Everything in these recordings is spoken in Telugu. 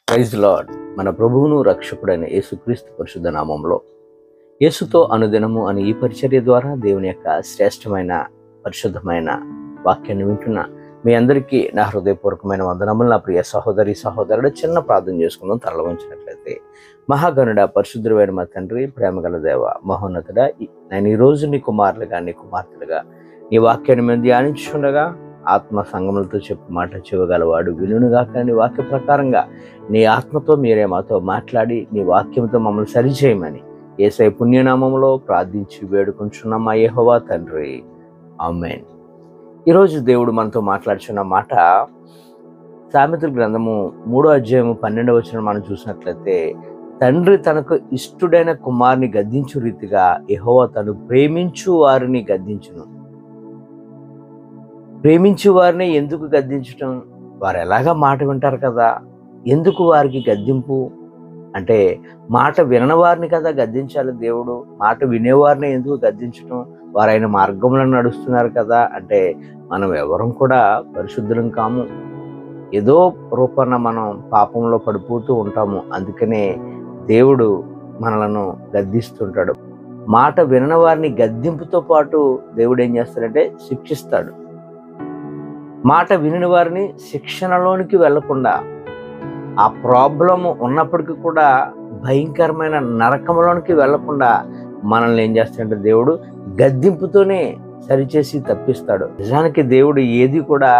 Praise lord. మన ప్రభువును రక్షకుడైన యేసుక్రీస్తు పరిశుద్ధ నామంలో యేసుతో అనుదినము అని ఈ పరిచర్య ద్వారా దేవుని యొక్క శ్రేష్టమైన పరిశుద్ధమైన వాక్యాన్ని వింటున్న మీ అందరికీ నా హృదయపూర్వకమైన వందనములు. నా ప్రియ సహోదరి సహోదరుడు, చిన్న ప్రార్థన చేసుకుందాం. తరలి వంచినట్లయితే. మహాగణుడ, పరిశుద్ధుడైన మా తండ్రి, ప్రేమగల దేవ, మహోన్నతుడ, నేను ఈరోజు నీ కుమారులుగా నీ కుమార్తెలుగా నీ వాక్యాన్ని మేము ధ్యానించుండగా ఆత్మ సంగములతో చెప్పు మాట చెవగలవాడు వినుగాక. నీ వాక్య ప్రకారంగా నీ ఆత్మతో మీరే మాతో మాట్లాడి నీ వాక్యంతో మమ్మల్ని సరిచేయమని యేసయ్య పుణ్యనామంలో ప్రార్థించి వేడుకుంటున్నాం మా యెహోవా తండ్రి, ఆమేన్. ఈరోజు దేవుడు మనతో మాట్లాడుచున్న మాట సామెతల గ్రంథము 3వ అధ్యాయము 12వ వచనం మనం చూసినట్లయితే, తండ్రి తనకు ఇష్టుడైన కుమారుని గద్దించు రీతిగా యెహోవా తను ప్రేమించు వారిని గద్దించును. ప్రేమించే వారిని ఎందుకు గద్దించటం? వారు ఎలాగా మాట వింటారు కదా, ఎందుకు వారికి గద్దింపు అంటే, మాట వినని వారిని కదా గద్దించాలి దేవుడు. మాట వినేవారిని ఎందుకు గద్దించటం? వారు ఆయన మార్గంలో నడుస్తున్నారు కదా. అంటే మనం ఎవరం కూడా పరిశుద్ధులం కాము, ఏదో రూపాన మనం పాపంలో పడిపోతూ ఉంటాము. అందుకనే దేవుడు మనలను గద్దిస్తుంటాడు. మాట వినని వారిని గద్దింపుతో పాటు దేవుడు ఏం చేస్తాడంటే శిక్షిస్తాడు. మాట విని వారిని శిక్షణలోనికి వెళ్లకుండా, ఆ ప్రాబ్లము ఉన్నప్పటికీ కూడా భయంకరమైన నరకంలోనికి వెళ్లకుండా మనల్ని ఏం చేస్తాడంటే దేవుడు గద్దింపుతోనే సరిచేసి తప్పిస్తాడు. నిజానికి దేవుడు ఏది కూడా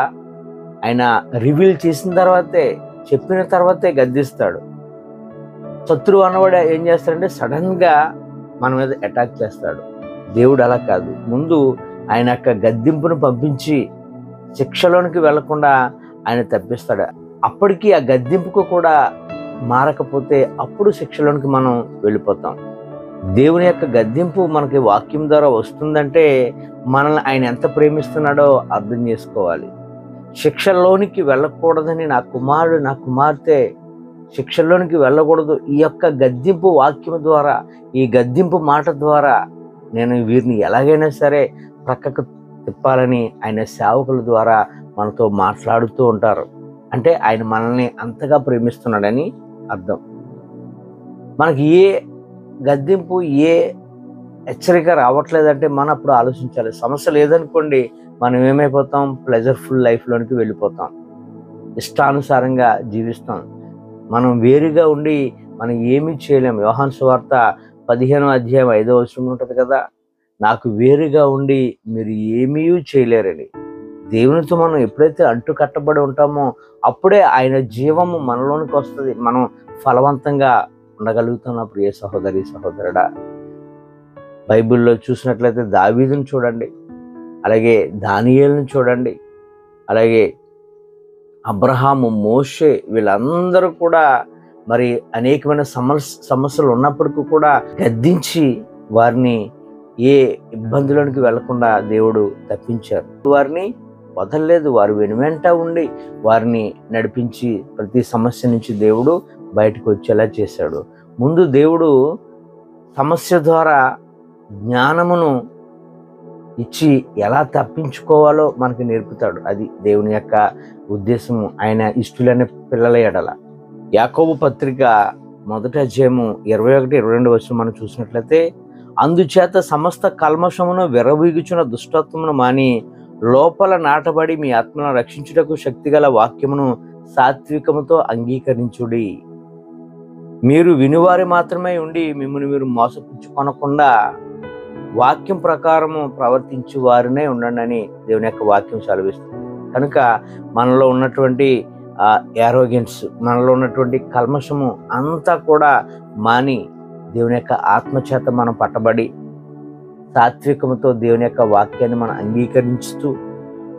ఆయన రివీల్ చేసిన తర్వాతే, చెప్పిన తర్వాతే గద్దిస్తాడు. శత్రువు అన్నవాడు ఏం చేస్తాడంటే సడన్ గా మన మీద అటాక్ చేస్తాడు. దేవుడు అలా కాదు, ముందు ఆయన యొక్క గద్దింపును పంపించి శిక్షలోనికి వెళ్లకుండా ఆయన తప్పిస్తాడు. అప్పటికి ఆ గద్దింపుకు కూడా మారకపోతే అప్పుడు శిక్షలోనికి మనం వెళ్ళిపోతాం. దేవుని యొక్క గద్దింపు మనకి వాక్యం ద్వారా వస్తుందంటే మనల్ని ఆయన ఎంత ప్రేమిస్తున్నాడో అర్థం చేసుకోవాలి. శిక్షలోనికి వెళ్ళకూడదని నా కుమారుడు నా కుమార్తె శిక్షలోనికి వెళ్ళకూడదు. ఈ యొక్క గద్దింపు వాక్యం ద్వారా, ఈ గద్దింపు మాట ద్వారా నేను వీరిని ఎలాగైనా సరే ప్రక్కకు తిప్పాలని ఆయన సేవకుల ద్వారా మనతో మాట్లాడుతూ ఉంటారు. అంటే ఆయన మనల్ని అంతగా ప్రేమిస్తున్నాడని అర్థం. మనకి ఏ గద్దింపు, ఏ హెచ్చరిక రావట్లేదంటే మనం అప్పుడు ఆలోచించాలి. సమస్య లేదనుకోండి, మనం ఏమైపోతాం? ప్లెజర్ఫుల్ లైఫ్లోనికి వెళ్ళిపోతాం, ఇష్టానుసారంగా జీవిస్తాం. మనం వేరుగా ఉండి మనం ఏమీ చేయలేం. యోహాను సువార్త 15వ అధ్యాయం 5వ వచనం ఉంటుంది కదా, నాకు వేరుగా ఉండి మీరు ఏమీ చేయలేరని. దేవునితో మనం ఎప్పుడైతే అంటు కట్టబడి ఉంటామో అప్పుడే ఆయన జీవము మనలోనికి వస్తుంది. మనం ఫలవంతంగా ఉండగలుగుతున్న ప్రియ సహోదరి సహోదరుడా. బైబిల్లో చూసినట్లయితే దావీదుని చూడండి, అలాగే దానియేలుని చూడండి, అలాగే అబ్రహాము, మోషే, వీళ్ళందరూ కూడా మరి అనేకమైన సమస్యలు ఉన్నప్పటికీ కూడా గద్దించి వారిని ఏ ఇబ్బందులోనికి వెళ్లకుండా దేవుడు తప్పించారు. వారిని వదలలేదు, వారు వెనువెంట ఉండి వారిని నడిపించి ప్రతి సమస్య నుంచి దేవుడు బయటకు వచ్చేలా చేశాడు. ముందు దేవుడు సమస్య ద్వారా జ్ఞానమును ఇచ్చి ఎలా తప్పించుకోవాలో మనకి నేర్పుతాడు. అది దేవుని యొక్క ఉద్దేశము, ఆయన ఇష్టులైన పిల్లల ఎడల. యాకోబు పత్రిక 1వ అధ్యాయము 21-22 వచనం మనం చూసినట్లయితే, అందుచేత సమస్త కల్మషమును విర్రవీగుచున్న దుష్టత్వమును మాని లోపల నాటబడి మీ ఆత్మను రక్షించుటకు శక్తిగల వాక్యమును సాత్వికముతో అంగీకరించుడి. మీరు వినువారి మాత్రమే ఉండి మిమ్మల్ని మీరు మోసపుచ్చుకొనకుండా వాక్యం ప్రకారము ప్రవర్తించు వారినే ఉండండి అని దేవుని యొక్క వాక్యం సెలవిస్తుంది. కనుక మనలో ఉన్నటువంటి యారోగెన్స్, మనలో ఉన్నటువంటి కల్మషము అంతా కూడా మాని దేవుని యొక్క ఆత్మచేత మనం పట్టబడి సాత్వికముతో దేవుని యొక్క వాక్యాన్ని మనం అంగీకరించుతూ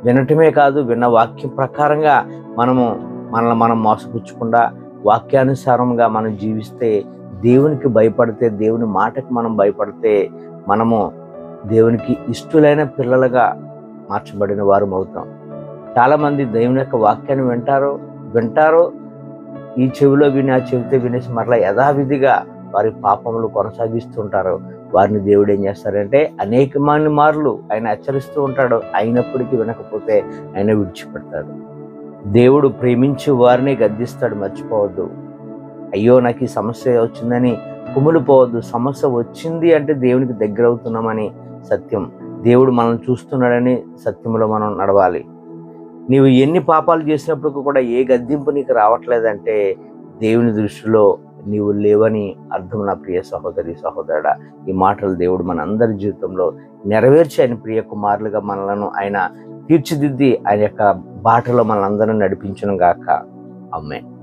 వినటమే కాదు, విన్న వాక్యం ప్రకారంగా మనల్ని మనం మోసపుచ్చకుండా వాక్యానుసారంగా మనం జీవిస్తే, దేవునికి భయపడితే, దేవుని మాటకి మనం భయపడితే మనము దేవునికి ఇష్టులైన పిల్లలుగా మార్చబడిన వారు అవుతాం. చాలామంది దేవుని యొక్క వాక్యాన్ని వింటారో ఈ చెవిలో విని ఆ చెవితో వినేసి మరలా యథావిధిగా వారి పాపములు కొనసాగిస్తుంటారు. వారిని దేవుడు ఏం చేస్తారంటే అనేక మార్లు ఆయన హెచ్చరిస్తూ ఉంటాడు. అయినప్పటికీ వినకపోతే ఆయన విడిచిపెడతాడు. దేవుడు ప్రేమించి వారిని గద్దిస్తాడు, మర్చిపోవద్దు. అయ్యో నాకు ఈ సమస్య వచ్చిందని కుమిలిపోవద్దు. సమస్య వచ్చింది అంటే దేవునికి దగ్గర అవుతున్నామని సత్యం. దేవుడు మనల్ని చూస్తున్నాడని సత్యంలో మనం నడవాలి. నీవు ఎన్ని పాపాలు చేసినప్పుడు కూడా ఏ గద్దింపు నీకు రావట్లేదంటే దేవుని దృష్టిలో నీవు లేవని అర్థం నా ప్రియ సహోదరి సహోదరుడా. ఈ మాటలు దేవుడు మన అందరి జీవితంలో నెరవేర్చి ఆయన ప్రియ కుమారులుగా మనలను ఆయన తీర్చిదిద్ది ఆయన యొక్క బాటలో మనందరం నడిపించును గాక. ఆమేన్.